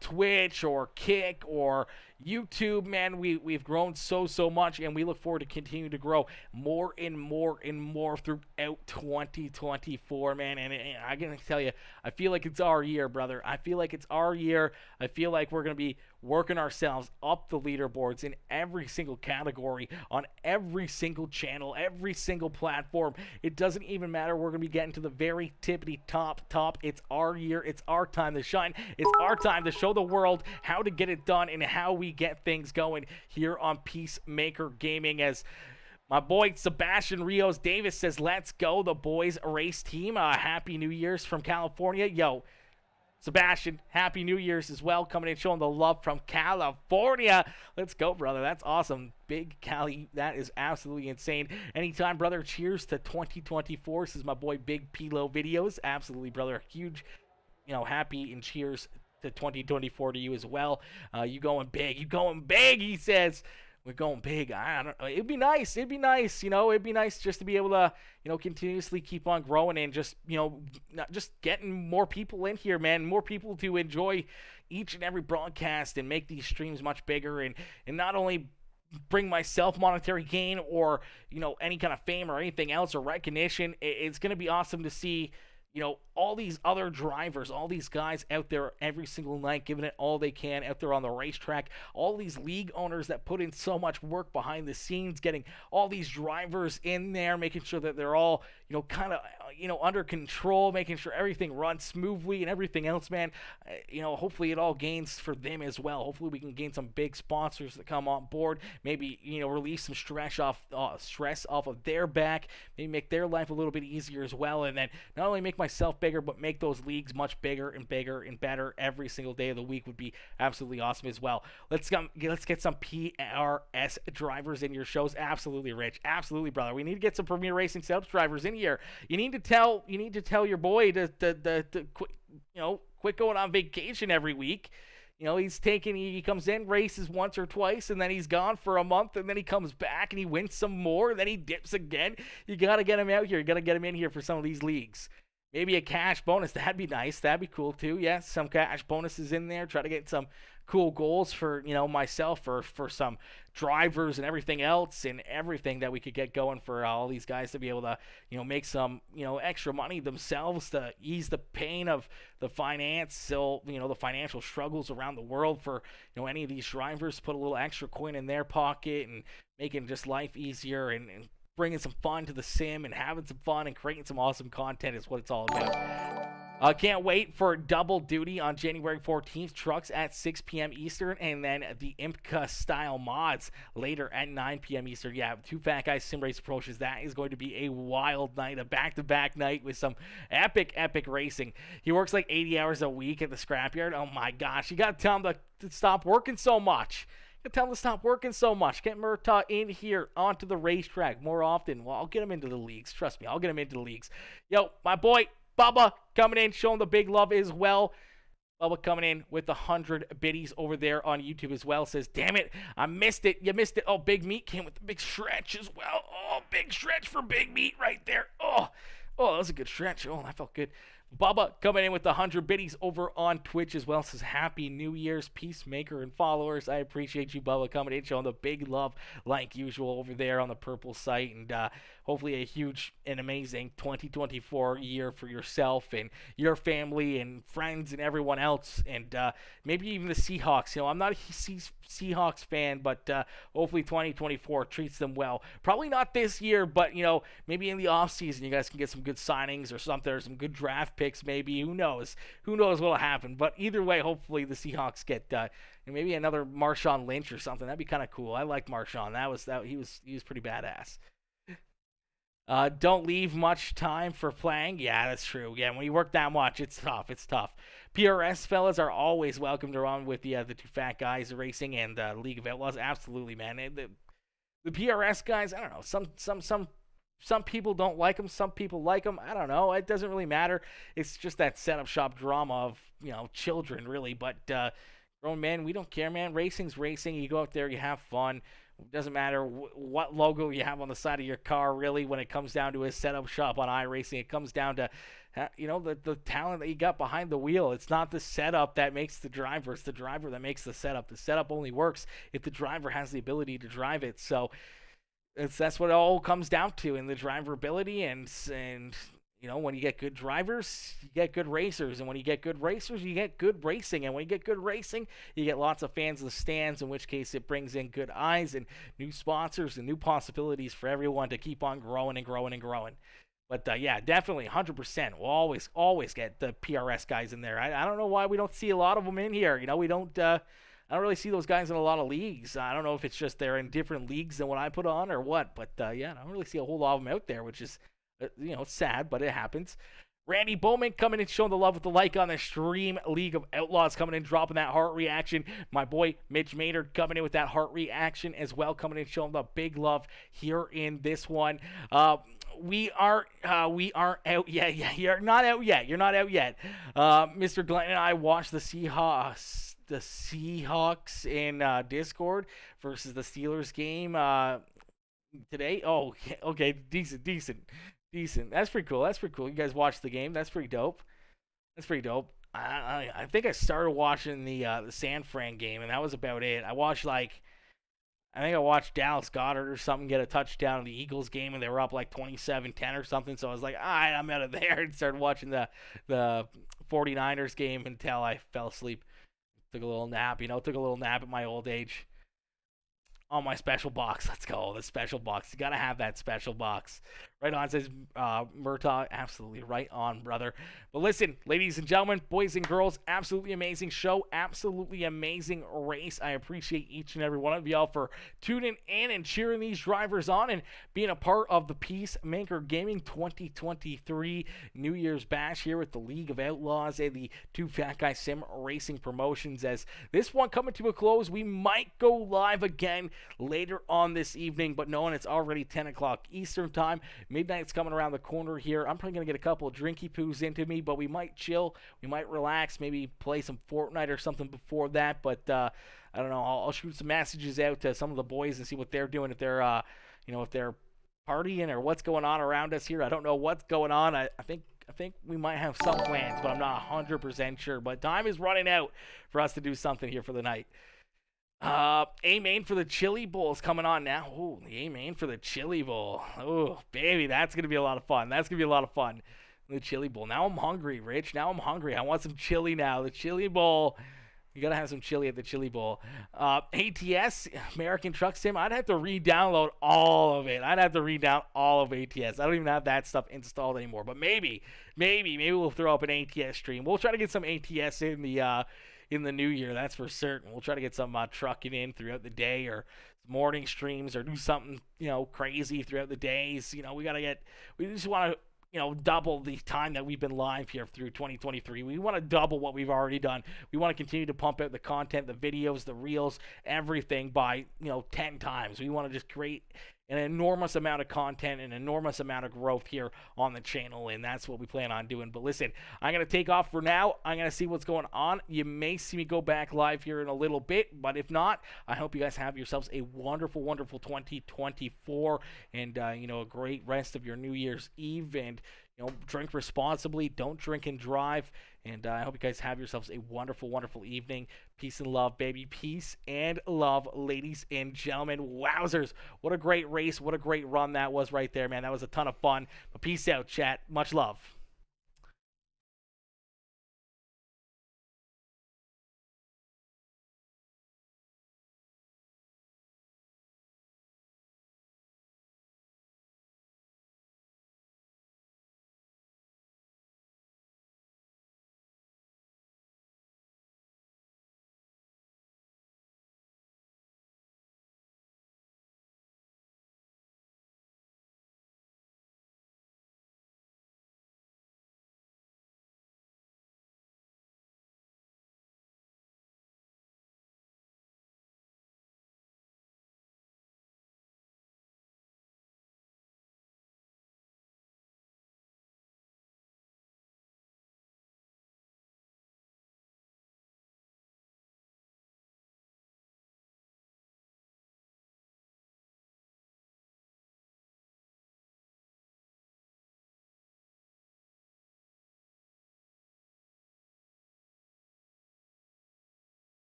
Twitch or Kick or YouTube. Man, we've grown so much, and we look forward to continuing to grow more and more and more throughout 2024, man. And I'm gonna tell you, I feel like it's our year, brother. I feel like it's our year. I feel like we're gonna be working ourselves up the leaderboards in every single category, on every single channel, every single platform. It doesn't even matter. We're going to be getting to the very tippity top. It's our year. It's our time to shine. It's our time to show the world how to get it done and how we get things going here on PeaceMaker Gaming. As my boy Sebastian Rios Davis says, let's go, the boys race team. Happy New Year's from California. Yo, Sebastian, Happy New Year's as well, coming in showing the love from California. Let's go, brother. That's awesome. Big Cali, that is absolutely insane. Anytime, brother. Cheers to 2024. This is my boy Big Pilo Videos. Absolutely, brother. Huge, happy and cheers to 2024 to you as well. You going big. You going big, he says. We're going big. I don't know. It'd be nice. It'd be nice. It'd be nice just to be able to, continuously keep on growing and just, not just getting more people in here, man. More people to enjoy each and every broadcast and make these streams much bigger and not only bring myself monetary gain or, any kind of fame or anything else or recognition. It's going to be awesome to see, all these other drivers, all these guys out there every single night giving it all they can out there on the racetrack, all these league owners that put in so much work behind the scenes, getting all these drivers in there, making sure that they're all, kind of, under control, making sure everything runs smoothly and everything else, man. Hopefully it all gains for them as well. Hopefully we can gain some big sponsors that come on board, maybe, release some stress off of their back, maybe make their life a little bit easier as well, and then not only make myself bigger, but make those leagues much bigger and better every single day of the week would be absolutely awesome as well. Let's get some PRS drivers in your shows. Absolutely, Rich. Absolutely, brother. We need to get some Premier Racing Subs drivers in here. You need to tell your boy to quit going on vacation every week. He comes in, races once or twice, and then he's gone for a month, and then he comes back and he wins some more, and then he dips again. You got to get him out here. You got to get him in here for some of these leagues. Maybe a cash bonus. That'd be nice. That'd be cool too. Yeah, some cash bonuses in there. Try to get some cool goals for, myself or for some drivers and everything else and everything that we could get going for all these guys to be able to, make some, extra money themselves to ease the pain of the the financial struggles around the world for, any of these drivers, put a little extra coin in their pocket and making just life easier and bringing some fun to the sim and having some fun and creating some awesome content is what it's all about. Can't wait for double duty on January 14th, trucks at 6 p.m. Eastern, and then the IMCA style mods later at 9 p.m. Eastern. Yeah, two fat guys sim race approaches. That is going to be a wild night, a back-to-back night with some epic racing. He works like 80 hours a week at the scrapyard. Oh my gosh, you got to tell him to stop working so much. Tell him to stop working so much. Get Murtaugh in here onto the racetrack more often. Well, I'll get him into the leagues. Trust me, I'll get him into the leagues. Yo, my boy Bubba coming in, showing the big love as well. Bubba coming in with 100 biddies over there on YouTube as well. Says, damn it, I missed it. You missed it. Oh, Big Meat came with the big stretch as well. Oh, big stretch for Big Meat right there. Oh, that was a good stretch. Oh, that felt good. Bubba coming in with the 100 biddies over on Twitch as well. Says Happy New Year's, Peacemaker and followers. I appreciate you, Bubba, coming in, showing the big love like usual over there on the purple site. And hopefully a huge and amazing 2024 year for yourself and your family and friends and everyone else. And maybe even the Seahawks. You know, I'm not a Seahawks fan, but hopefully 2024 treats them well. Probably not this year, but, you know, maybe in the offseason you guys can get some good signings or something, or some good draft picks maybe. Who knows what'll happen. But either way, hopefully the Seahawks get maybe another Marshawn Lynch or something. That'd be kind of cool. I like Marshawn. He was pretty badass. Don't leave much time for playing. Yeah, that's true. Yeah, when you work that much, it's tough. PRS fellas are always welcomed around with the two fat guys racing and League of Outlaws. Absolutely, man. The PRS guys, I don't know. Some people don't like them. Some people like them. I don't know. It doesn't really matter. It's just that setup shop drama of, you know, children, really. But grown men, we don't care, man. Racing's racing. You go out there, you have fun. It doesn't matter what logo you have on the side of your car, really, when it comes down to a setup shop on iRacing. It comes down to, you know, the talent that you got behind the wheel. It's not the setup that makes the driver. It's the driver that makes the setup. The setup only works if the driver has the ability to drive it. So that's what it all comes down to, in the driver ability. And you know, when you get good drivers, you get good racers. And when you get good racers, you get good racing. And when you get good racing, you get lots of fans in the stands, in which case it brings in good eyes and new sponsors and new possibilities for everyone to keep on growing and growing and growing. But yeah, definitely 100%. We'll always get the PRS guys in there. I don't know why we don't see a lot of them in here. You know, we don't. I don't really see those guys in a lot of leagues. I don't know if it's just they're in different leagues than what I put on or what. But yeah, I don't really see a whole lot of them out there, which is, you know, sad, but it happens. Randy Bowman coming in, showing the love with the like on the stream. League of Outlaws coming in, dropping that heart reaction. My boy Mitch Maynard coming in with that heart reaction as well, coming in, showing the big love here in this one. We aren't out yet. Yeah, you're not out yet. Mr. Glenn and I watched the Seahawks in Discord versus the Steelers game today. Oh, okay, decent. That's pretty cool. You guys watched the game. That's pretty dope. I think I started watching the San Fran game, and that was about it. I think I watched Dallas Goedert or something get a touchdown in the Eagles game, and they were up like 27-10 or something. So I was like, all right, I'm out of there, and started watching the 49ers game until I fell asleep. Took a little nap, at my old age. On my special box. Let's go. The special box. You got to have that special box. Right on, says Murtaugh. Absolutely right on, brother. But listen, ladies and gentlemen, boys and girls, absolutely amazing show. Absolutely amazing race. I appreciate each and every one of y'all for tuning in and cheering these drivers on and being a part of the PeaceMaker Gaming 2023 New Year's Bash here with the League of Outlaws and the Two Fat Guy Sim Racing Promotions. As this one coming to a close, we might go live again later on this evening, but knowing it's already 10 o'clock Eastern time, midnight's coming around the corner here. I'm probably going to get a couple of drinky poos into me, but we might chill, we might relax, maybe play some Fortnite or something before that. But I don't know, I'll shoot some messages out to some of the boys and see what they're doing, if they're if they're partying or what's going on around us here. I don't know what's going on. I think we might have some plans, but I'm not 100% sure. But time is running out for us to do something here for the night. A-main for the Chili Bowl is coming on now. Ooh, the A-main for the Chili Bowl. Oh, baby, that's going to be a lot of fun. The Chili Bowl. Now I'm hungry, Rich. I want some chili now. The Chili Bowl. You got to have some chili at the Chili Bowl. ATS, American Truck Sim. I'd have to re-download all of it. I'd have to re-down all of ATS. I don't even have that stuff installed anymore. But maybe we'll throw up an ATS stream. We'll try to get some ATS in the new year, that's for certain. We'll try to get some trucking in throughout the day, or morning streams, or do something, crazy throughout the days. We just want to, double the time that we've been live here through 2023. We want to double what we've already done. We want to continue to pump out the content, the videos, the reels, everything by, 10 times. We want to just create an enormous amount of content, an enormous amount of growth here on the channel, and that's what we plan on doing. But listen, I'm going to take off for now. I'm going to see what's going on. You may see me go back live here in a little bit, but if not, I hope you guys have yourselves a wonderful, wonderful 2024, and, a great rest of your New Year's Eve, and, drink responsibly. Don't drink and drive. And I hope you guys have yourselves a wonderful, wonderful evening. Peace and love, baby. Peace and love, ladies and gentlemen. Wowzers. What a great race. What a great run that was right there, man. That was a ton of fun. But peace out, chat. Much love.